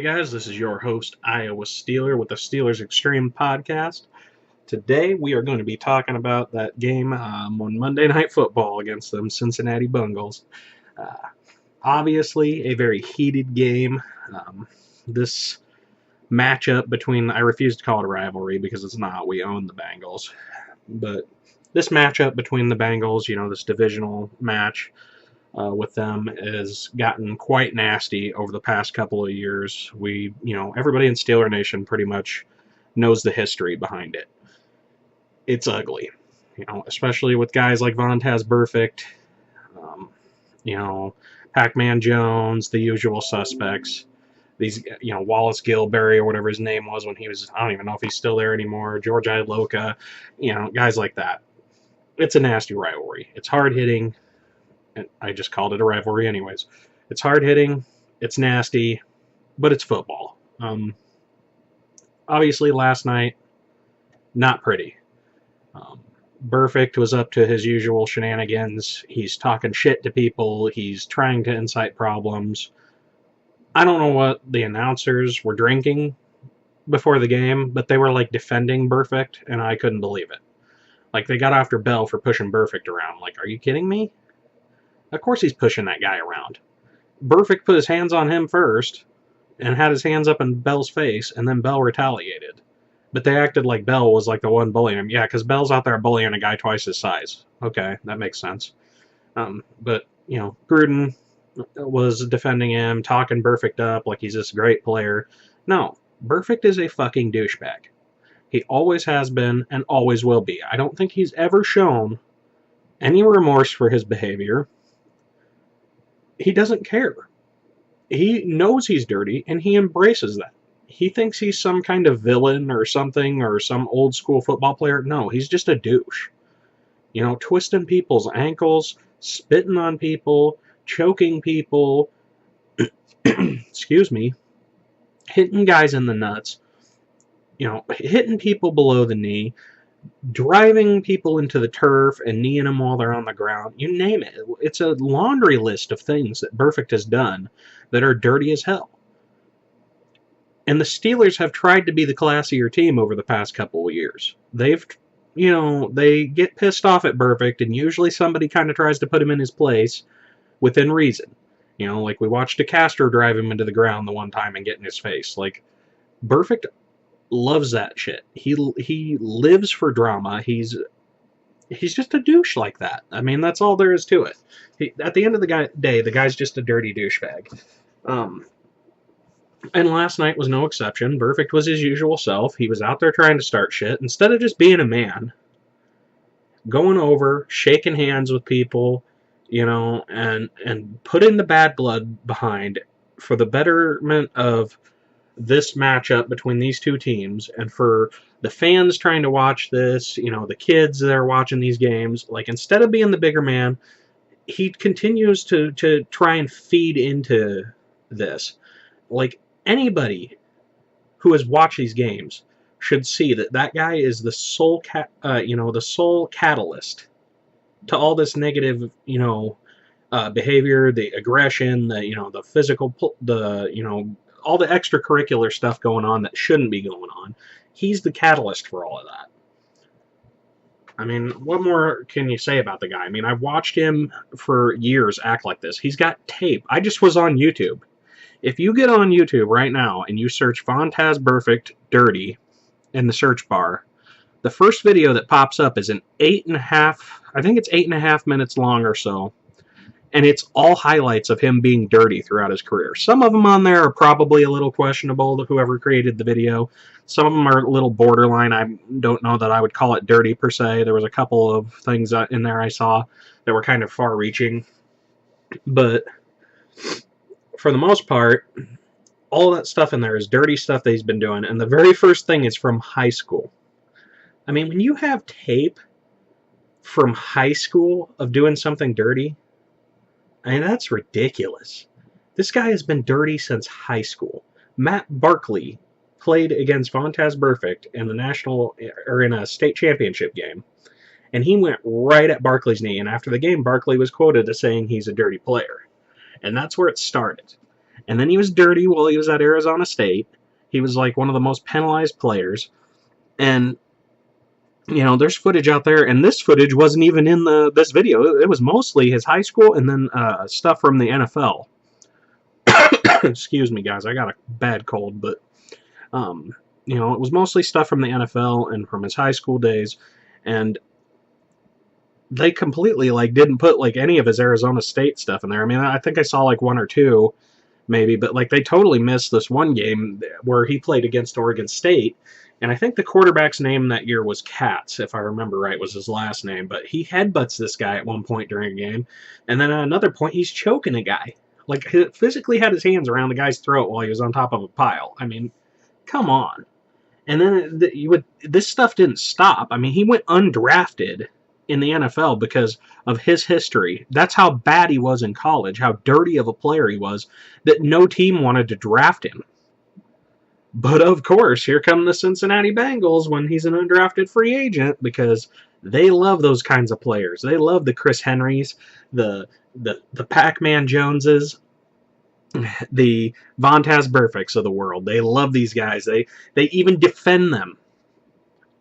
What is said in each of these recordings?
Hey guys, this is your host, Iowa Steeler, with the Steelers Xtreme podcast. Today we are going to be talking about that game on Monday Night Football against them Cincinnati Bengals. Uh, Obviously, a very heated game. This matchup between, I refuse to call it a rivalry because it's not, we own the Bengals. But this matchup between the Bengals, this divisional match, with them has gotten quite nasty over the past couple of years. Everybody in Steeler Nation pretty much knows the history behind it. It's ugly, especially with guys like Vontaze Burfict, Pac-Man Jones, the usual suspects. These, Wallace Gilberry or whatever his name was when he was, I don't even know if he's still there anymore, George Iloka, guys like that. It's a nasty rivalry. It's hard-hitting. I just called it a rivalry anyways. It's hard-hitting, it's nasty, but it's football. Obviously, last night, not pretty. Burfict was up to his usual shenanigans. He's talking shit to people. He's trying to incite problems. I don't know what the announcers were drinking before the game, but they were, defending Burfict, and I couldn't believe it. They got after Bell for pushing Burfict around. Are you kidding me? Of course he's pushing that guy around. Burfict put his hands on him first and had his hands up in Bell's face, and then Bell retaliated. But they acted like Bell was the one bullying him. Yeah, because Bell's out there bullying a guy twice his size. Okay, that makes sense. But Gruden was defending him, talking Burfict up like he's this great player. No, Burfict is a fucking douchebag. He always has been and always will be. I don't think he's ever shown any remorse for his behavior. He doesn't care. He knows he's dirty, and he embraces that. He thinks he's some kind of villain or something, or some old school football player. No, he's just a douche. Twisting people's ankles, spitting on people, choking people, excuse me, hitting guys in the nuts, hitting people below the knee, driving people into the turf and kneeing them while they're on the ground. You name it. It's a laundry list of things that Burfict has done that are dirty as hell. And the Steelers have tried to be the classier team over the past couple of years. They get pissed off at Burfict, and usually somebody kind of tries to put him in his place within reason. We watched DeCastro drive him into the ground the one time and get in his face. Burfict loves that shit. He lives for drama. He's just a douche like that. I mean, that's all there is to it. At the end of the day, the guy's just a dirty douchebag. And last night was no exception. Burfict was his usual self. He was out there trying to start shit. Instead of just being a man, going over, shaking hands with people, and putting the bad blood behind for the betterment of this matchup between these two teams, and for the fans trying to watch this, the kids that are watching these games, instead of being the bigger man, he continues to try and feed into this. Anybody who has watched these games should see that guy is the sole the sole catalyst to all this negative, behavior, the aggression, the physical, all the extracurricular stuff going on that shouldn't be going on. He's the catalyst for all of that. I mean, what more can you say about the guy? I mean, I've watched him for years act like this. He's got tape. I just was on YouTube. If you get on YouTube right now and you search Vontaze Burfict dirty in the search bar, the first video that pops up is an 8.5 minutes long or so. And it's all highlights of him being dirty throughout his career. Some of them on there are probably a little questionable to whoever created the video. Some of them are a little borderline. I don't know that I would call it dirty per se. There was a couple of things in there I saw that were kind of far-reaching. But for the most part, all that stuff in there is dirty stuff that he's been doing. And the very first thing is from high school. I mean, when you have tape from high school of doing something dirty, I mean, that's ridiculous. This guy has been dirty since high school. Matt Barkley played against Vontaze Burfict in in a state championship game, and he went right at Barkley's knee. And after the game, Barkley was quoted as saying he's a dirty player, and that's where it started. And then he was dirty while he was at Arizona State. He was like one of the most penalized players. And, you know, there's footage out there, and this footage wasn't even in this video. It was mostly his high school and then stuff from the NFL. Excuse me, guys. I got a bad cold, but, you know, it was mostly stuff from the NFL and from his high school days. And they completely, like, didn't put, like, any of his Arizona State stuff in there. I mean, I think I saw, like, one or two, maybe, but, like, they totally missed this one game where he played against Oregon State, and I think the quarterback's name that year was Katz, if I remember right, was his last name, but he headbutts this guy at one point during a game, and then at another point, he's choking a guy. Like, he physically had his hands around the guy's throat while he was on top of a pile. I mean, come on. And then this stuff didn't stop. I mean, he went undrafted in the NFL because of his history. That's how bad he was in college, how dirty of a player he was, that no team wanted to draft him. But of course, here come the Cincinnati Bengals when he's an undrafted free agent, because they love those kinds of players. They love the Chris Henrys, the Pac-Man Joneses, the Vontaze Burficts of the world. They love these guys. They even defend them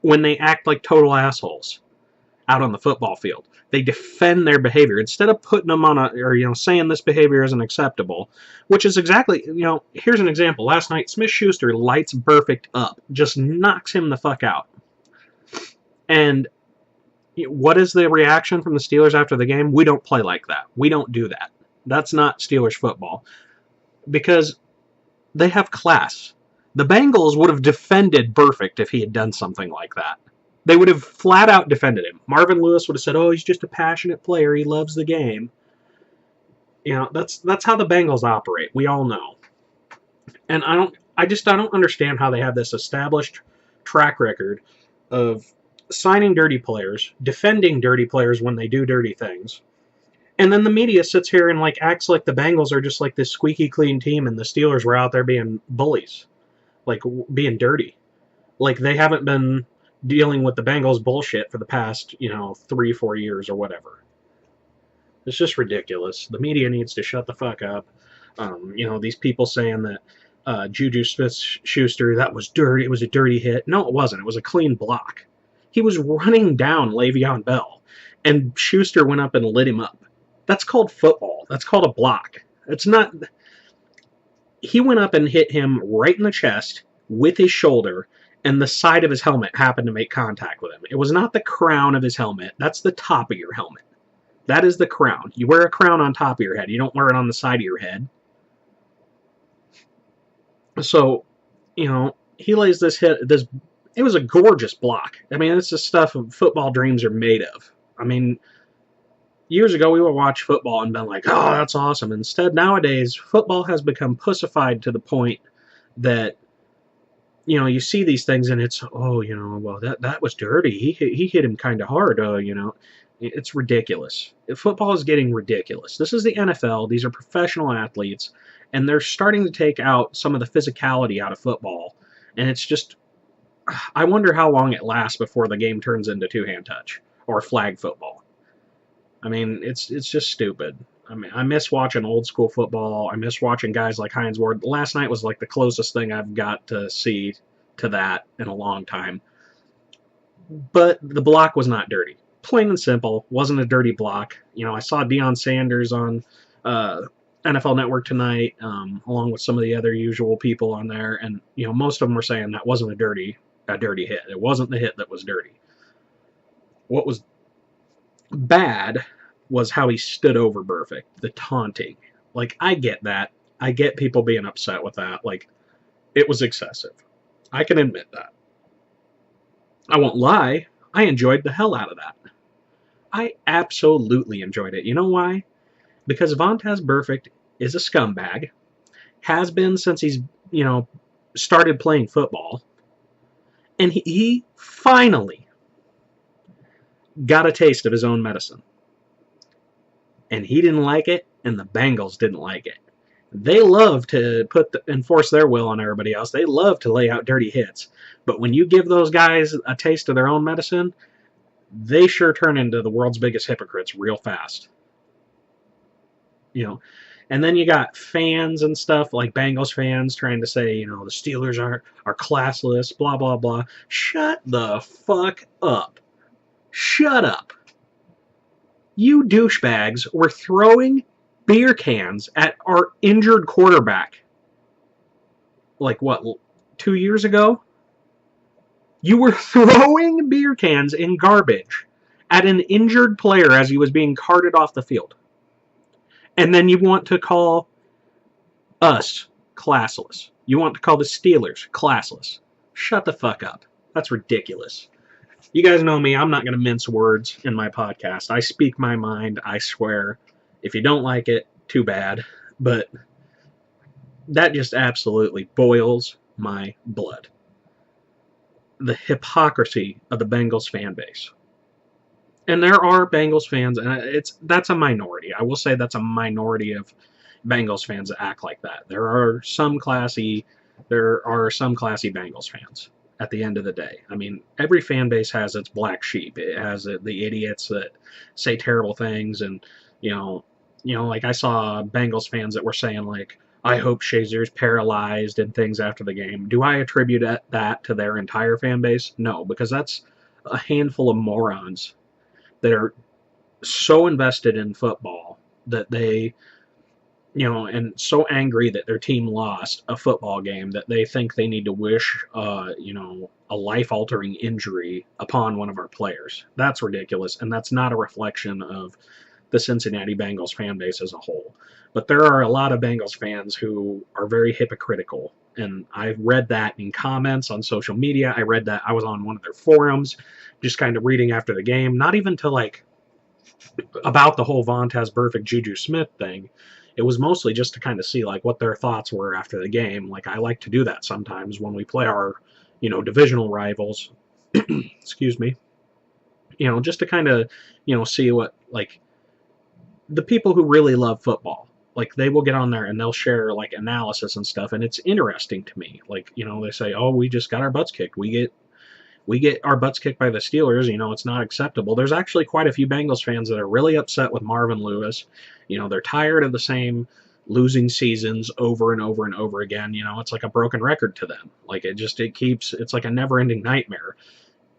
when they act like total assholes out on the football field. They defend their behavior instead of putting them on saying this behavior isn't acceptable, which is exactly, here's an example. Last night, Smith Schuster lights Burfict up, just knocks him the fuck out. And what is the reaction from the Steelers after the game? We don't play like that. We don't do that. That's not Steelers football, because they have class. The Bengals would have defended Burfict if he had done something like that. They would have flat out defended him. Marvin Lewis would have said, "Oh, he's just a passionate player. He loves the game." That's how the Bengals operate. We all know. And I don't understand how they have this established track record of signing dirty players, defending dirty players when they do dirty things. And then the media sits here and acts like the Bengals are just like this squeaky clean team and the Steelers were out there being bullies, being dirty. Like they haven't been dealing with the Bengals bullshit for the past, 3-4 years or whatever. It's just ridiculous. The media needs to shut the fuck up. These people saying that JuJu Smith Schuster, that was dirty. It was a dirty hit. No, it wasn't. It was a clean block. He was running down Le'Veon Bell, and Schuster went up and lit him up. That's called football. That's called a block. It's not. He went up and hit him right in the chest with his shoulder, and the side of his helmet happened to make contact with him. It was not the crown of his helmet. That's the top of your helmet. That is the crown. You wear a crown on top of your head. You don't wear it on the side of your head. So, he lays this hit. It was a gorgeous block. I mean, it's the stuff football dreams are made of. I mean, years ago we would watch football and been like, "Oh, that's awesome." Instead, nowadays, football has become pussified to the point that you see these things and it's, "Oh, well, that was dirty. He hit him kind of hard." It's ridiculous. Football is getting ridiculous. This is the NFL. These are professional athletes, and they're starting to take out some of the physicality out of football. And it's just, I wonder how long it lasts before the game turns into two-hand touch or flag football. I mean, it's just stupid. I mean, I miss watching old school football. I miss watching guys like Hines Ward. Last night was like the closest thing I've got to see to that in a long time. But the block was not dirty. Plain and simple, wasn't a dirty block. I saw Deion Sanders on NFL Network tonight, along with some of the other usual people on there, and most of them were saying that wasn't a dirty hit. It wasn't the hit that was dirty. What was bad was how he stood over Burfict, the taunting. I get that. I get people being upset with that. It was excessive. I can admit that. I won't lie. I enjoyed the hell out of that. I absolutely enjoyed it. You know why? Because Vontaze Burfict is a scumbag, has been since he's, started playing football, and he finally got a taste of his own medicine. And he didn't like it, and the Bengals didn't like it. They love to enforce their will on everybody else. They love to lay out dirty hits. But when you give those guys a taste of their own medicine, they sure turn into the world's biggest hypocrites real fast. And then you got fans and stuff like Bengals fans trying to say, you know, the Steelers are classless, blah blah blah. Shut the fuck up. Shut up. You douchebags were throwing beer cans at our injured quarterback. Like what, 2 years ago? You were throwing beer cans in garbage at an injured player as he was being carted off the field. And then you want to call us classless. You want to call the Steelers classless. Shut the fuck up. That's ridiculous. You guys know me. I'm not going to mince words in my podcast. I speak my mind. I swear. If you don't like it, too bad. But that just absolutely boils my blood. The hypocrisy of the Bengals fan base. And there are Bengals fans, and that's a minority. I will say that's a minority of Bengals fans that act like that. There are some classy Bengals fans at the end of the day. I mean, every fan base has its black sheep. It has the idiots that say terrible things, and you know, like I saw Bengals fans that were saying like, I hope Shazier's paralyzed and things after the game. Do I attribute that to their entire fan base? No, because that's a handful of morons that are so invested in football that they, and so angry that their team lost a football game that they think they need to wish, a life-altering injury upon one of our players. That's ridiculous, and that's not a reflection of the Cincinnati Bengals fan base as a whole. But there are a lot of Bengals fans who are very hypocritical, and I've read that in comments on social media. I read that. I was on one of their forums, just kind of reading after the game, not even to like about the whole Vontaze Burfict JuJu Smith thing. It was mostly just to kind of see like what their thoughts were after the game. Like I like to do that sometimes when we play our, divisional rivals. Excuse me. Just to kind of, see what like the people who really love football. Like they will get on there and they'll share like analysis and stuff, and it's interesting to me. Like, they say, "Oh, we just got our butts kicked. We get our butts kicked by the Steelers. It's not acceptable." There's actually quite a few Bengals fans that are really upset with Marvin Lewis. They're tired of the same losing seasons over and over and over again. It's like a broken record to them. Like it's like a never-ending nightmare.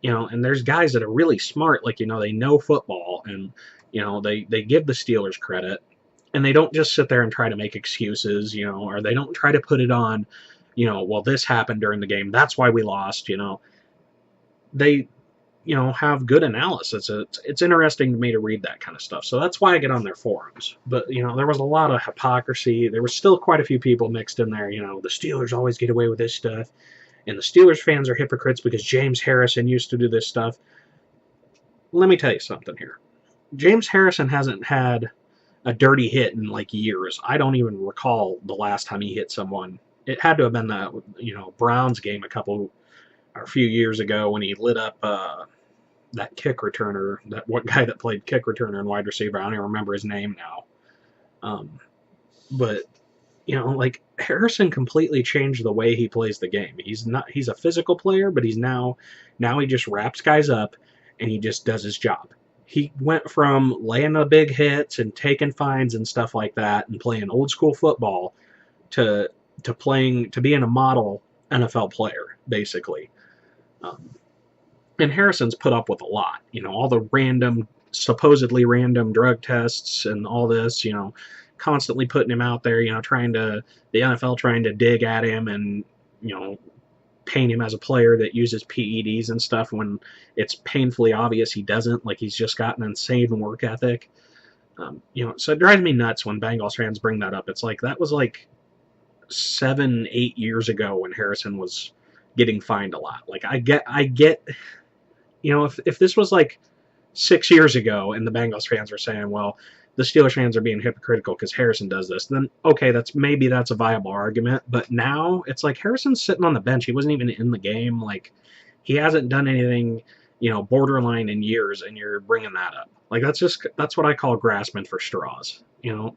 And there's guys that are really smart, like, they know football, and, they give the Steelers credit, and they don't just sit there and try to make excuses, or they don't try to put it on, well, this happened during the game, that's why we lost, They, have good analysis. It's interesting to me to read that kind of stuff. So that's why I get on their forums. But, there was a lot of hypocrisy. There was still quite a few people mixed in there, the Steelers always get away with this stuff. And the Steelers fans are hypocrites because James Harrison used to do this stuff. Let me tell you something here. James Harrison hasn't had a dirty hit in like years. I don't even recall the last time he hit someone. It had to have been that, Browns game a few years ago when he lit up that kick returner, that one guy that played kick returner and wide receiver. I don't even remember his name now. But like Harrison completely changed the way he plays the game. He's a physical player, but now he just wraps guys up and he just does his job. He went from laying the big hits and taking fines and stuff like that and playing old school football to being a model NFL player, basically. And Harrison's put up with a lot, all the supposedly random drug tests and all this, constantly putting him out there, the NFL trying to dig at him and, paint him as a player that uses PEDs and stuff when it's painfully obvious he doesn't. Like he's just got an insane work ethic. So it drives me nuts when Bengals fans bring that up. It's like that was like 7-8 years ago when Harrison was getting fined a lot. Like I get, if this was like 6 years ago and the Bengals fans were saying, well, the Steelers fans are being hypocritical because Harrison does this, then okay, that's a viable argument. But now it's like Harrison's sitting on the bench. He wasn't even in the game. Like he hasn't done anything, borderline in years, and you're bringing that up. Like that's what I call grasping for straws.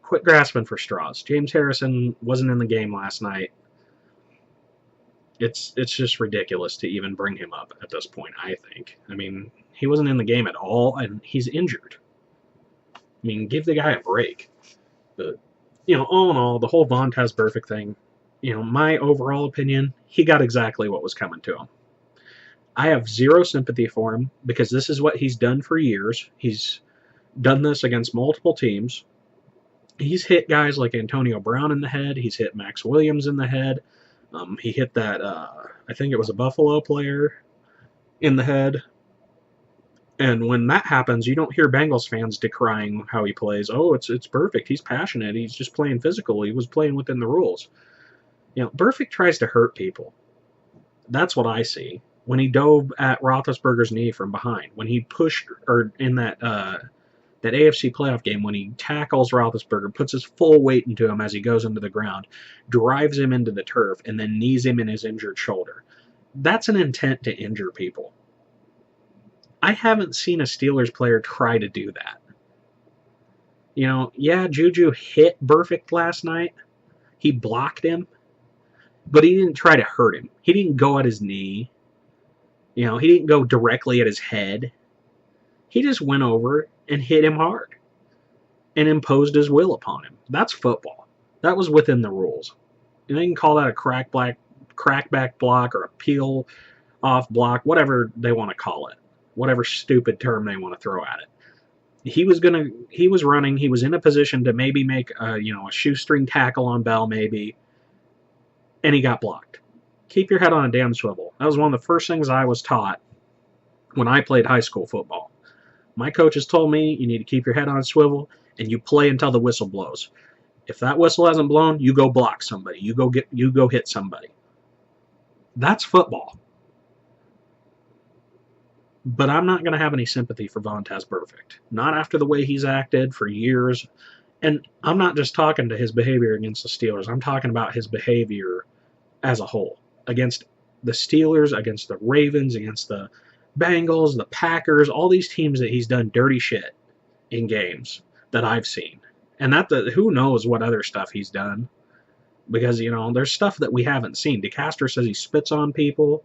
Quit grasping for straws. James Harrison wasn't in the game last night. It's just ridiculous to even bring him up at this point, I think. I mean, he wasn't in the game at all, and he's injured. I mean, give the guy a break. But All in all, the whole Vontaze Burfict thing, my overall opinion, he got exactly what was coming to him. I have zero sympathy for him because this is what he's done for years. He's done this against multiple teams. He's hit guys like Antonio Brown in the head. He's hit Max Williams in the head. He hit that, I think it was a Buffalo player in the head. And when that happens, you don't hear Bengals fans decrying how he plays. Oh, it's perfect. He's passionate. He's just playing physical. He was playing within the rules. Burfict tries to hurt people. That's what I see. When he dove at Roethlisberger's knee from behind, when he pushed, or in that AFC playoff game, when he tackles Roethlisberger, puts his full weight into him as he goes into the ground, drives him into the turf, and then knees him in his injured shoulder. That's an intent to injure people. I haven't seen a Steelers player try to do that. Yeah, JuJu hit Burfict last night. He blocked him, but he didn't try to hurt him. He didn't go at his knee. He didn't go directly at his head. He just went over and hit him hard and imposed his will upon him. That's football. That was within the rules. And they can call that a crackback block or a peel off block, whatever they want to call it, whatever stupid term they want to throw at it. He was running. He was in a position to maybe make a shoestring tackle on Bell, maybe, and he got blocked. Keep your head on a damn swivel. That was one of the first things I was taught when I played high school football. My coaches told me you need to keep your head on a swivel and you play until the whistle blows. If that whistle hasn't blown, you go block somebody. You go hit somebody. That's football. But I'm not going to have any sympathy for Vontaze Burfict. Not after the way he's acted for years. And I'm not just talking to his behavior against the Steelers. I'm talking about his behavior as a whole. Against the Steelers, against the Ravens, against the Bengals, the Packers, all these teams that he's done dirty shit in games that I've seen. And who knows what other stuff he's done. Because, there's stuff that we haven't seen. DeCastro says he spits on people.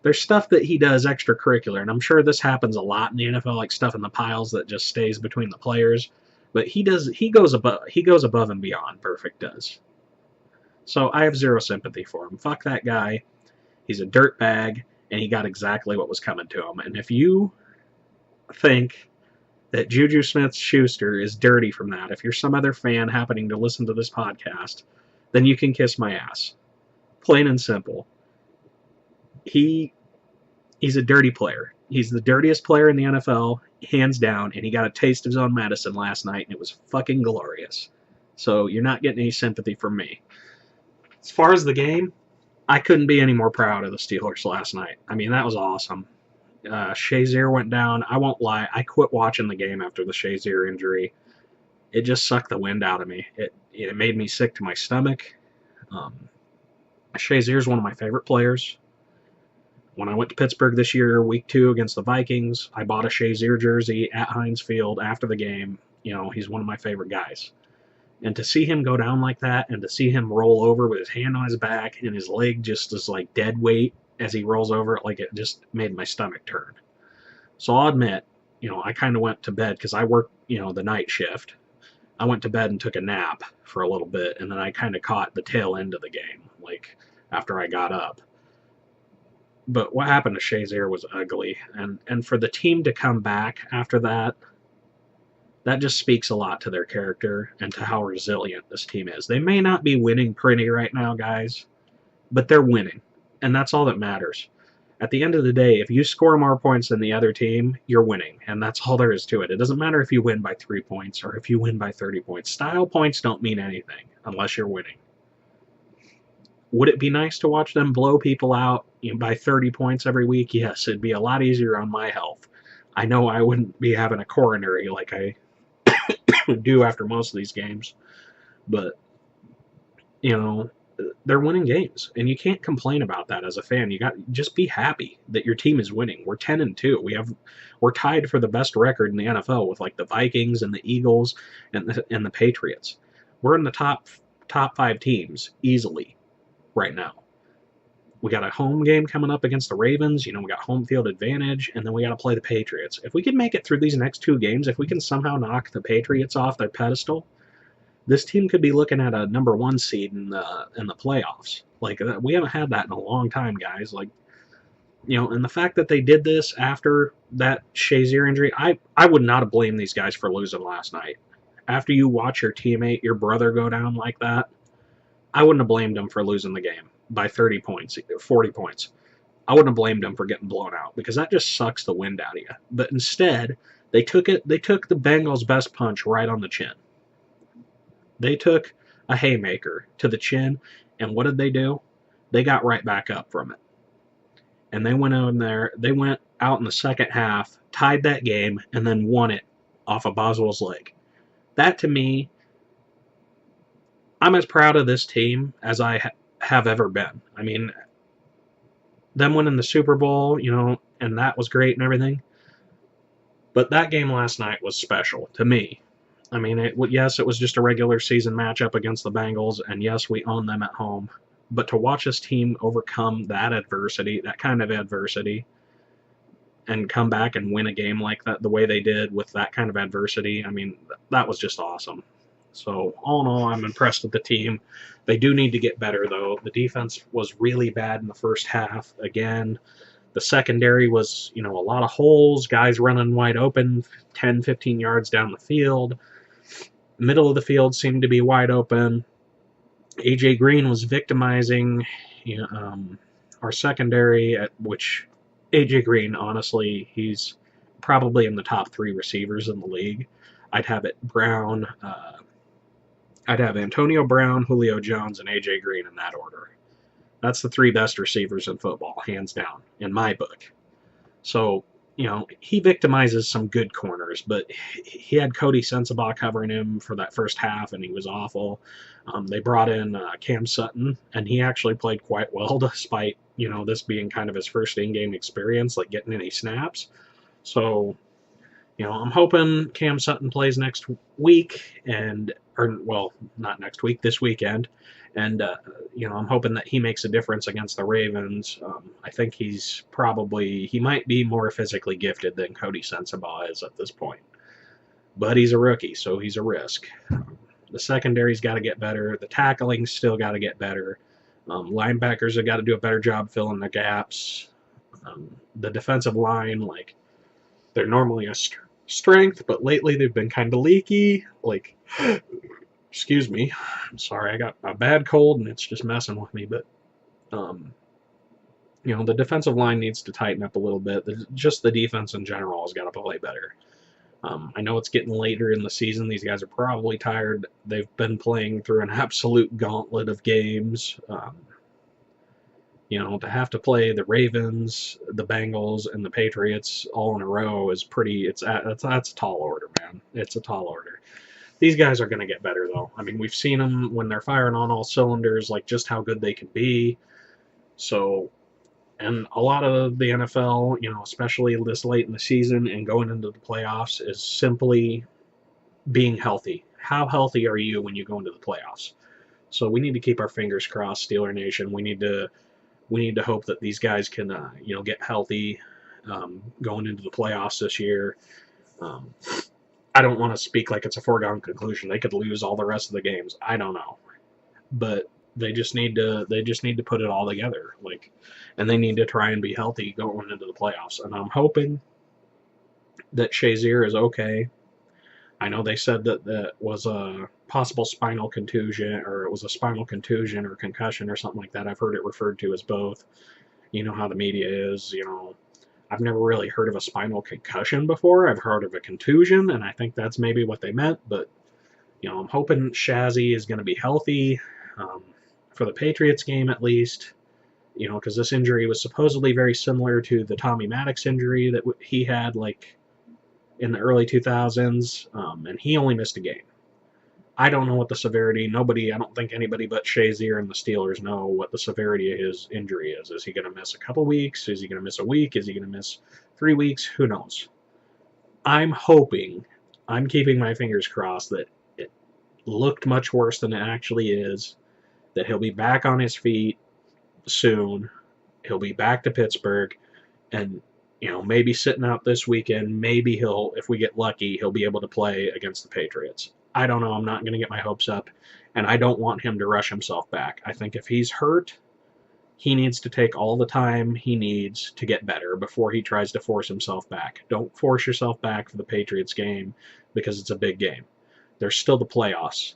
There's stuff that he does extracurricular, and I'm sure this happens a lot in the NFL, like stuff in the piles that just stays between the players. But he goes above and beyond. Burfict does. So I have zero sympathy for him. Fuck that guy. He's a dirtbag, and he got exactly what was coming to him. And if you think that JuJu Smith Schuster is dirty from that, if you're some other fan happening to listen to this podcast, then you can kiss my ass. Plain and simple. He's a dirty player. He's the dirtiest player in the NFL, hands down, and he got a taste of his own medicine last night, and it was fucking glorious. So you're not getting any sympathy from me. As far as the game, I couldn't be any more proud of the Steelers last night. I mean, that was awesome. Shazier went down. I won't lie. I quit watching the game after the Shazier injury. It just sucked the wind out of me. It made me sick to my stomach. Shazier's one of my favorite players. When I went to Pittsburgh this year, week 2 against the Vikings, I bought a Shazier jersey at Heinz Field after the game. He's one of my favorite guys. And to see him go down like that, and to see him roll over with his hand on his back and his leg just is like dead weight as he rolls over, it just made my stomach turn. So I'll admit, I kind of went to bed because I worked, the night shift. I went to bed and took a nap for a little bit, and then I kind of caught the tail end of the game, after I got up. But what happened to Shazier was ugly, and for the team to come back after that just speaks a lot to their character and to how resilient this team is. They may not be winning pretty right now, guys, but they're winning, and that's all that matters. At the end of the day, if you score more points than the other team, you're winning, and that's all there is to it. It doesn't matter if you win by 3 points or if you win by 30 points. Style points don't mean anything unless you're winning. Would it be nice to watch them blow people out by 30 points every week? Yes, it'd be a lot easier on my health. I know I wouldn't be having a coronary like I do after most of these games, but they're winning games, and you can't complain about that as a fan. Just be happy that your team is winning. We're 10-2. We're tied for the best record in the NFL with the Vikings and the Eagles and the Patriots. We're in the top 5 teams easily right now. We got a home game coming up against the Ravens. We got home field advantage, and then we got to play the Patriots. If we can make it through these next 2 games, if we can somehow knock the Patriots off their pedestal, this team could be looking at a #1 seed in the playoffs. Like, we haven't had that in a long time, guys. Like, and the fact that they did this after that Shazier injury, I would not have blamed these guys for losing last night. After you watch your teammate, your brother, go down like that, I wouldn't have blamed them for losing the game by 30 points, 40 points. I wouldn't have blamed them for getting blown out, because that just sucks the wind out of you. But instead, they took the Bengals' best punch right on the chin. They took a haymaker to the chin, and what did they do? They got right back up from it. And they went out in the second half, tied that game, and then won it off of Boswell's leg. That, to me, I'm as proud of this team as I have ever been. I mean, them winning the Super Bowl, and that was great and everything. But that game last night was special to me. I mean, yes, it was just a regular season matchup against the Bengals, and yes, we own them at home. But to watch this team overcome that adversity, that kind of adversity, and come back and win a game like that the way they did with that kind of adversity, I mean, that was just awesome. So, all in all, I'm impressed with the team. They do need to get better, though. The defense was really bad in the first half. Again, the secondary was, a lot of holes, guys running wide open 10, 15 yards down the field. Middle of the field seemed to be wide open. A.J. Green was victimizing our secondary, which A.J. Green, honestly, he's probably in the top 3 receivers in the league. I'd have it Brown. I'd have Antonio Brown, Julio Jones, and A.J. Green in that order. That's the 3 best receivers in football, hands down, in my book. So, he victimizes some good corners, but he had Cody Sensabaugh covering him for that first half, and he was awful. They brought in Cam Sutton, and he actually played quite well, despite, this being kind of his first in-game experience, like getting any snaps. So, I'm hoping Cam Sutton plays next week, not next week, this weekend. And, I'm hoping that he makes a difference against the Ravens. I think he might be more physically gifted than Cody Sensabaugh is at this point. But he's a rookie, so he's a risk. The secondary's got to get better. The tackling's still got to get better. Linebackers have got to do a better job filling the gaps. The defensive line, they're normally a strength, but lately they've been kind of leaky. Excuse me. I'm sorry, I got a bad cold and it's just messing with me. But, the defensive line needs to tighten up a little bit. Just the defense in general has got to play better. I know it's getting later in the season. These guys are probably tired. They've been playing through an absolute gauntlet of games. To have to play the Ravens, the Bengals, and the Patriots all in a row is that's a tall order, man. It's a tall order. These guys are going to get better, though. I mean, we've seen them when they're firing on all cylinders, just how good they can be. So, and a lot of the NFL, especially this late in the season and going into the playoffs, is simply being healthy. How healthy are you when you go into the playoffs? So we need to keep our fingers crossed, Steeler Nation. We need to hope that these guys can, get healthy going into the playoffs this year. I don't want to speak like it's a foregone conclusion. They could lose all the rest of the games. I don't know, but they just need to put it all together, and they need to try and be healthy going into the playoffs. And I'm hoping that Shazier is okay. I know they said that was a possible spinal contusion, or it was a spinal contusion or concussion or something like that. I've heard it referred to as both. You know how the media is, I've never really heard of a spinal concussion before. I've heard of a contusion, and I think that's maybe what they meant. But, I'm hoping Shazi is going to be healthy for the Patriots game at least, because this injury was supposedly very similar to the Tommy Maddox injury that he had, in the early 2000s, and he only missed a game. I don't know what the severity, I don't think anybody but Shazier and the Steelers know what the severity of his injury is. Is he going to miss a couple weeks? Is he going to miss a week? Is he going to miss 3 weeks? Who knows? I'm keeping my fingers crossed that it looked much worse than it actually is, that he'll be back on his feet soon, he'll be back to Pittsburgh, and maybe sitting out this weekend, maybe if we get lucky, he'll be able to play against the Patriots. I don't know. I'm not going to get my hopes up, and I don't want him to rush himself back. I think if he's hurt, he needs to take all the time he needs to get better before he tries to force himself back. Don't force yourself back for the Patriots game because it's a big game. There's still the playoffs.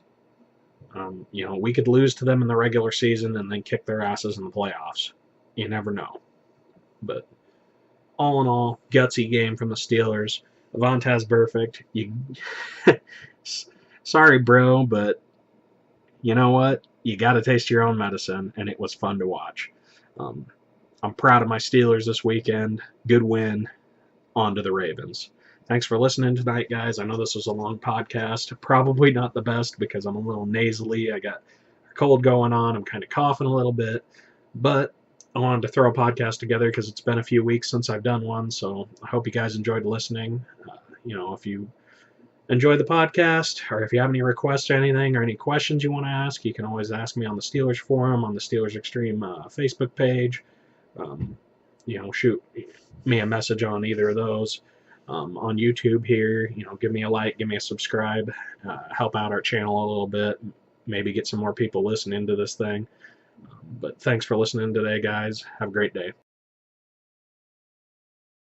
We could lose to them in the regular season and then kick their asses in the playoffs. You never know. But all in all, gutsy game from the Steelers. Vontaze Burfict. Sorry, bro, but you know what? You got to taste your own medicine, and it was fun to watch. I'm proud of my Steelers this weekend. Good win. On to the Ravens. Thanks for listening tonight, guys. I know this was a long podcast. Probably not the best because I'm a little nasally. I got a cold going on. I'm kind of coughing a little bit. But I wanted to throw a podcast together because it's been a few weeks since I've done one. So I hope you guys enjoyed listening. If you enjoy the podcast, or if you have any requests or anything, or any questions you want to ask, you can always ask me on the Steelers Forum, on the Steelers Xtreme Facebook page. Shoot me a message on either of those. On YouTube here, give me a like, give me a subscribe, help out our channel a little bit, maybe get some more people listening to this thing. But thanks for listening today, guys. Have a great day.